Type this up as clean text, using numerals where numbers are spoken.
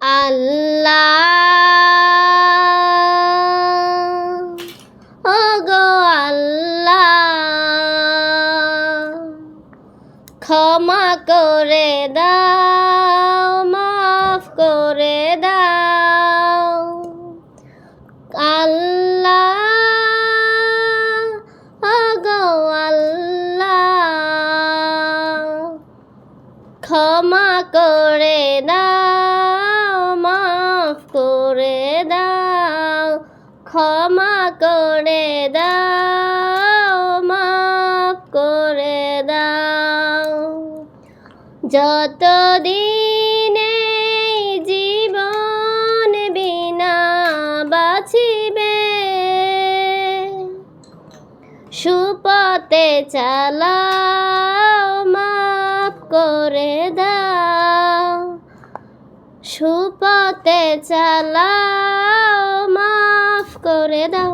আল্লাহ ওগো আল্লাহ ক্ষমা করে দাও, মাফ করে দাও। আল্লাহ ওগো আল্লাহ ক্ষমা করে দাও, মাফ করে দাও। ক্ষমা করে দাও, মাফ করে দাও। যতদিন এই জীবন বিনা বাঁচিবে, সুপথে চালাও, মাফ করে দাও। সুপথে চালাও, মাফ করে দাও।